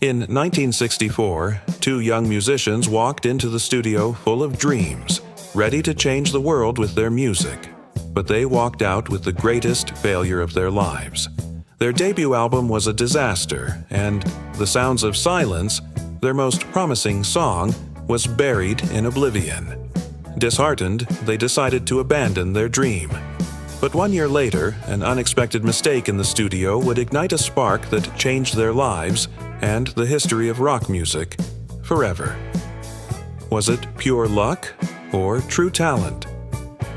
In 1964, two young musicians walked into the studio full of dreams, ready to change the world with their music. But they walked out with the greatest failure of their lives. Their debut album was a disaster, and The Sounds of Silence, their most promising song, was buried in oblivion. Disheartened, they decided to abandon their dream. But 1 year later, an unexpected mistake in the studio would ignite a spark that changed their lives and the history of rock music forever. Was it pure luck or true talent?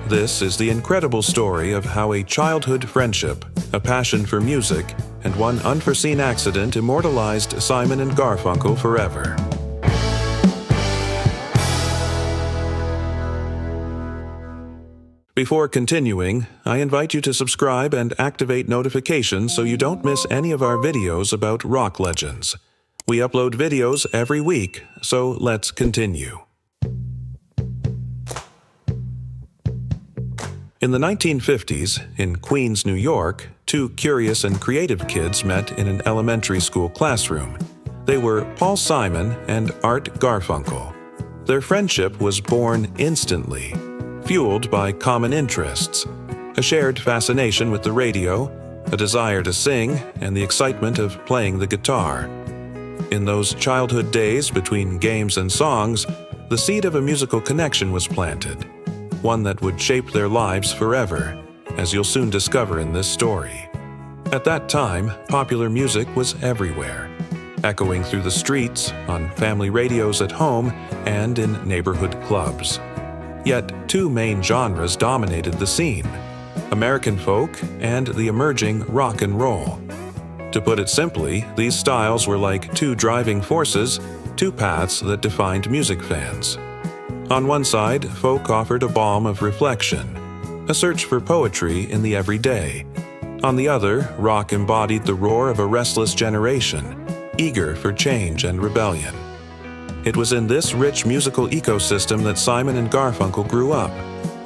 This is the incredible story of how a childhood friendship, a passion for music, and one unforeseen accident immortalized Simon and Garfunkel forever. Before continuing, I invite you to subscribe and activate notifications so you don't miss any of our videos about rock legends. We upload videos every week, so let's continue. In the 1950s, in Queens, New York, two curious and creative kids met in an elementary school classroom. They were Paul Simon and Art Garfunkel. Their friendship was born instantly, fueled by common interests, a shared fascination with the radio, a desire to sing, and the excitement of playing the guitar. In those childhood days between games and songs, the seed of a musical connection was planted, one that would shape their lives forever, as you'll soon discover in this story. At that time, popular music was everywhere, echoing through the streets, on family radios at home, and in neighborhood clubs. Yet two main genres dominated the scene: American folk and the emerging rock and roll. To put it simply, these styles were like two driving forces, two paths that defined music fans. On one side, folk offered a balm of reflection, a search for poetry in the everyday. On the other, rock embodied the roar of a restless generation, eager for change and rebellion. It was in this rich musical ecosystem that Simon and Garfunkel grew up,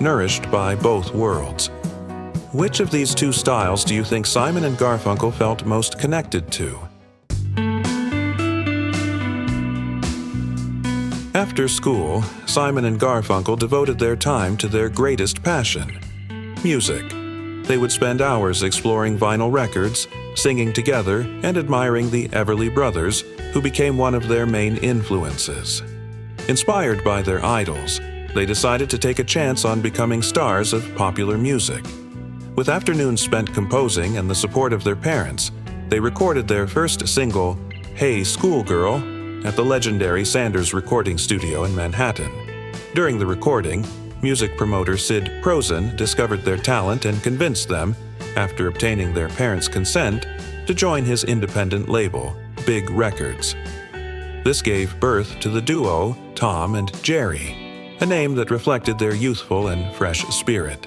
nourished by both worlds. Which of these two styles do you think Simon and Garfunkel felt most connected to? After school, Simon and Garfunkel devoted their time to their greatest passion: music. They would spend hours exploring vinyl records, singing together, and admiring the Everly Brothers, who became one of their main influences. Inspired by their idols, they decided to take a chance on becoming stars of popular music. With afternoons spent composing and the support of their parents, they recorded their first single, "Hey Schoolgirl," at the legendary Sanders recording studio in Manhattan. During the recording, music promoter Sid Prosen discovered their talent and convinced them, after obtaining their parents' consent, to join his independent label, Big Records. This gave birth to the duo Tom and Jerry, a name that reflected their youthful and fresh spirit.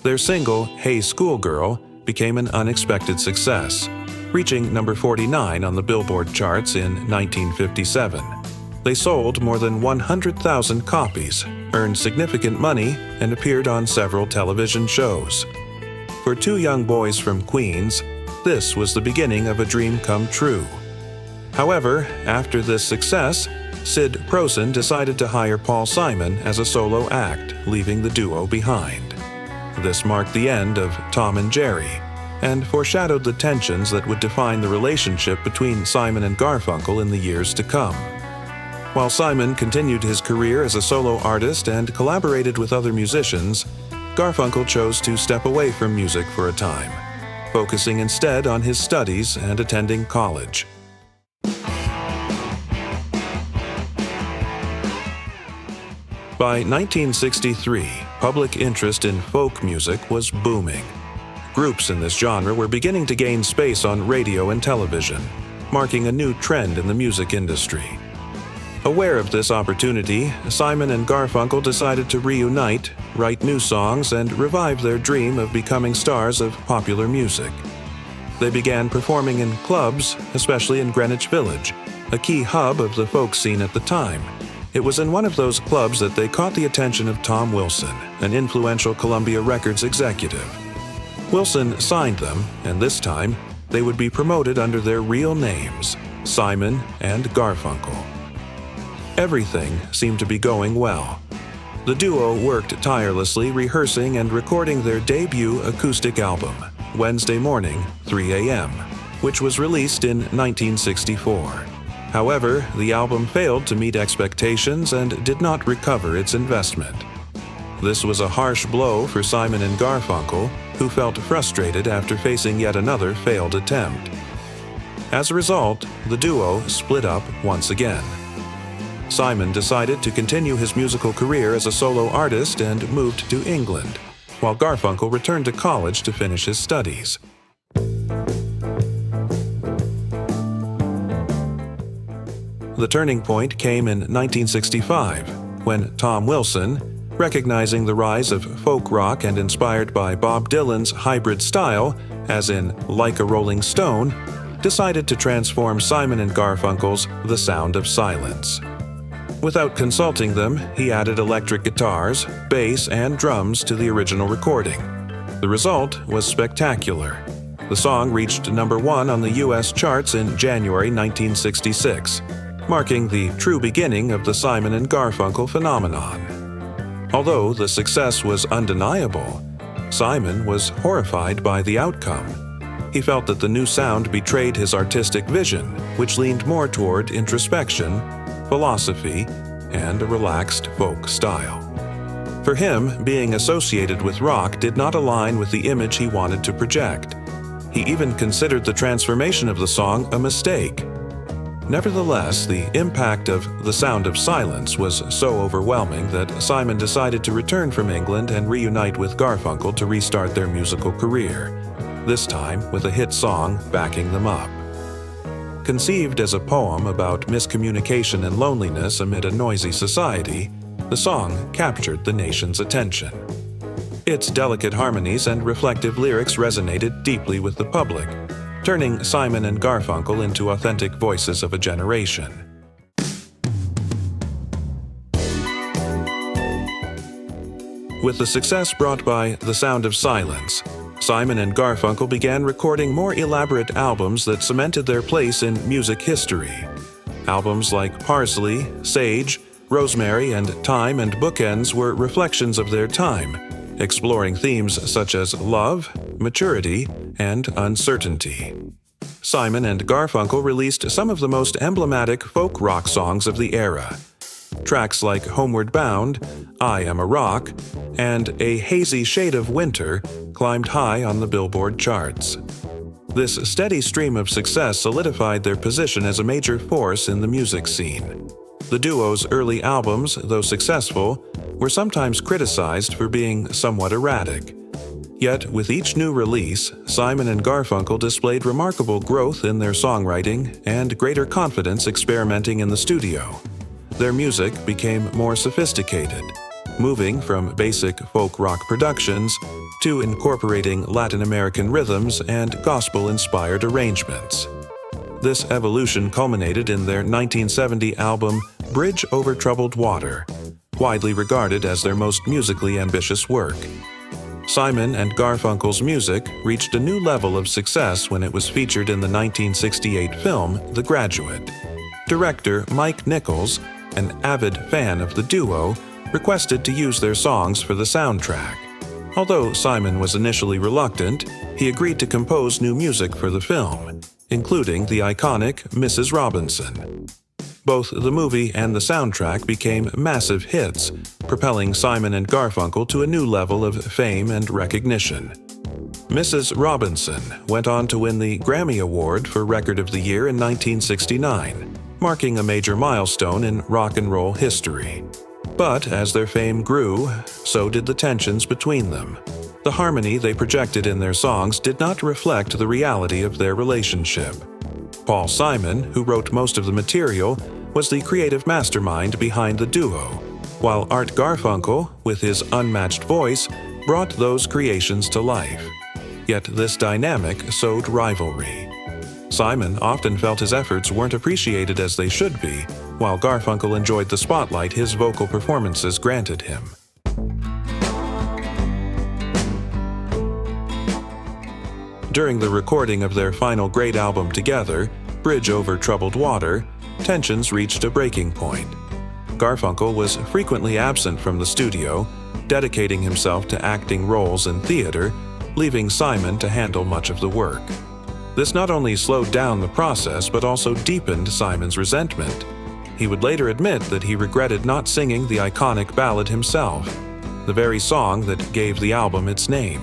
Their single, "Hey Schoolgirl," became an unexpected success, reaching number 49 on the Billboard charts in 1957. They sold more than 100,000 copies, earned significant money, and appeared on several television shows. For two young boys from Queens, this was the beginning of a dream come true. However, after this success, Sid Prosen decided to hire Paul Simon as a solo act, leaving the duo behind. This marked the end of Tom and Jerry, and foreshadowed the tensions that would define the relationship between Simon and Garfunkel in the years to come. While Simon continued his career as a solo artist and collaborated with other musicians, Garfunkel chose to step away from music for a time, focusing instead on his studies and attending college. By 1963, public interest in folk music was booming. Groups in this genre were beginning to gain space on radio and television, marking a new trend in the music industry. Aware of this opportunity, Simon and Garfunkel decided to reunite, write new songs, and revive their dream of becoming stars of popular music. They began performing in clubs, especially in Greenwich Village, a key hub of the folk scene at the time. It was in one of those clubs that they caught the attention of Tom Wilson, an influential Columbia Records executive. Wilson signed them, and this time, they would be promoted under their real names, Simon and Garfunkel. Everything seemed to be going well. The duo worked tirelessly rehearsing and recording their debut acoustic album, Wednesday Morning, 3 a.m., which was released in 1964. However, the album failed to meet expectations and did not recover its investment. This was a harsh blow for Simon and Garfunkel, who felt frustrated after facing yet another failed attempt. As a result, the duo split up once again. Simon decided to continue his musical career as a solo artist and moved to England, while Garfunkel returned to college to finish his studies. The turning point came in 1965, when Tom Wilson, recognizing the rise of folk rock and inspired by Bob Dylan's hybrid style, as in Like a Rolling Stone, decided to transform Simon and Garfunkel's The Sound of Silence. Without consulting them, he added electric guitars, bass, and drums to the original recording. The result was spectacular. The song reached number 1 on the U.S. charts in January 1966, marking the true beginning of the Simon and Garfunkel phenomenon. Although the success was undeniable, Simon was horrified by the outcome. He felt that the new sound betrayed his artistic vision, which leaned more toward introspection, philosophy, and a relaxed folk style. For him, being associated with rock did not align with the image he wanted to project. He even considered the transformation of the song a mistake. Nevertheless, the impact of The Sound of Silence was so overwhelming that Simon decided to return from England and reunite with Garfunkel to restart their musical career, this time with a hit song backing them up. Conceived as a poem about miscommunication and loneliness amid a noisy society, the song captured the nation's attention. Its delicate harmonies and reflective lyrics resonated deeply with the public, turning Simon and Garfunkel into authentic voices of a generation. With the success brought by The Sound of Silence, Simon and Garfunkel began recording more elaborate albums that cemented their place in music history. Albums like Parsley, Sage, Rosemary, and Time and Bookends were reflections of their time, exploring themes such as love, maturity, and uncertainty. Simon and Garfunkel released some of the most emblematic folk rock songs of the era. Tracks like Homeward Bound, I Am a Rock, and A Hazy Shade of Winter climbed high on the Billboard charts. This steady stream of success solidified their position as a major force in the music scene. The duo's early albums, though successful, were sometimes criticized for being somewhat erratic. Yet, with each new release, Simon and Garfunkel displayed remarkable growth in their songwriting and greater confidence experimenting in the studio. Their music became more sophisticated, moving from basic folk rock productions to incorporating Latin American rhythms and gospel-inspired arrangements. This evolution culminated in their 1970 album Bridge Over Troubled Water, widely regarded as their most musically ambitious work. Simon and Garfunkel's music reached a new level of success when it was featured in the 1968 film The Graduate. Director Mike Nichols, an avid fan of the duo, requested to use their songs for the soundtrack. Although Simon was initially reluctant, he agreed to compose new music for the film, including the iconic Mrs. Robinson. Both the movie and the soundtrack became massive hits, propelling Simon and Garfunkel to a new level of fame and recognition. Mrs. Robinson went on to win the Grammy Award for Record of the Year in 1969, marking a major milestone in rock and roll history. But as their fame grew, so did the tensions between them. The harmony they projected in their songs did not reflect the reality of their relationship. Paul Simon, who wrote most of the material, was the creative mastermind behind the duo, while Art Garfunkel, with his unmatched voice, brought those creations to life. Yet this dynamic sowed rivalry. Simon often felt his efforts weren't appreciated as they should be, while Garfunkel enjoyed the spotlight his vocal performances granted him. During the recording of their final great album together, Bridge Over Troubled Water, tensions reached a breaking point. Garfunkel was frequently absent from the studio, dedicating himself to acting roles in theater, leaving Simon to handle much of the work. This not only slowed down the process but also deepened Simon's resentment. He would later admit that he regretted not singing the iconic ballad himself, the very song that gave the album its name.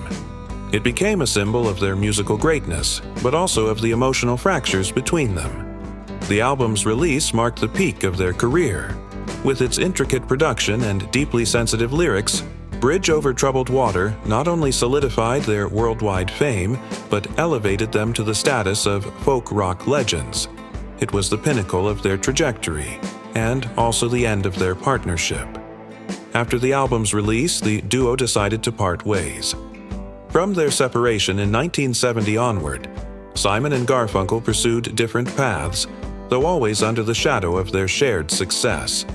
It became a symbol of their musical greatness, but also of the emotional fractures between them. The album's release marked the peak of their career. With its intricate production and deeply sensitive lyrics, Bridge Over Troubled Water not only solidified their worldwide fame, but elevated them to the status of folk rock legends. It was the pinnacle of their trajectory, and also the end of their partnership. After the album's release, the duo decided to part ways. From their separation in 1970 onward, Simon and Garfunkel pursued different paths, though always under the shadow of their shared success.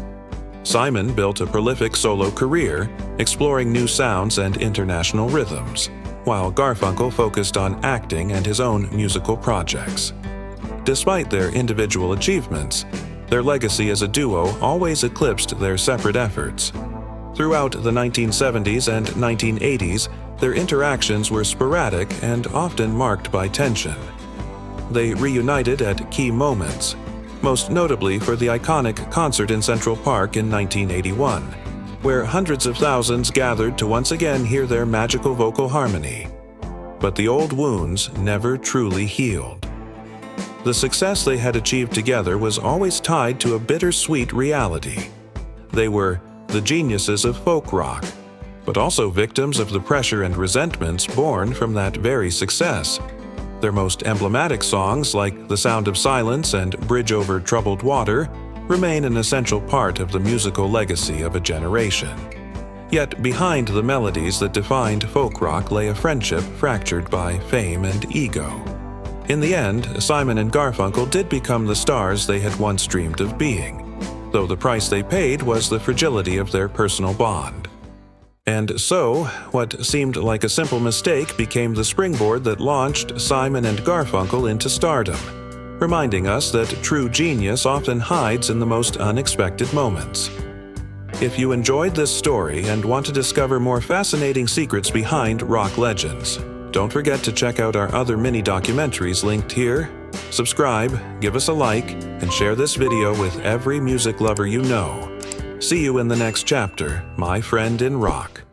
Simon built a prolific solo career, exploring new sounds and international rhythms, while Garfunkel focused on acting and his own musical projects. Despite their individual achievements, their legacy as a duo always eclipsed their separate efforts. Throughout the 1970s and 1980s, their interactions were sporadic and often marked by tension. They reunited at key moments, most notably for the iconic concert in Central Park in 1981, where hundreds of thousands gathered to once again hear their magical vocal harmony. But the old wounds never truly healed. The success they had achieved together was always tied to a bittersweet reality. They were the geniuses of folk rock, but also victims of the pressure and resentments born from that very success. Their most emblematic songs, like The Sound of Silence and Bridge Over Troubled Water, remain an essential part of the musical legacy of a generation. Yet behind the melodies that defined folk rock lay a friendship fractured by fame and ego. In the end, Simon and Garfunkel did become the stars they had once dreamed of being, though the price they paid was the fragility of their personal bond. And so, what seemed like a simple mistake became the springboard that launched Simon and Garfunkel into stardom, reminding us that true genius often hides in the most unexpected moments. If you enjoyed this story and want to discover more fascinating secrets behind rock legends, don't forget to check out our other mini-documentaries linked here. Subscribe, give us a like, and share this video with every music lover you know. See you in the next chapter, my friend in rock.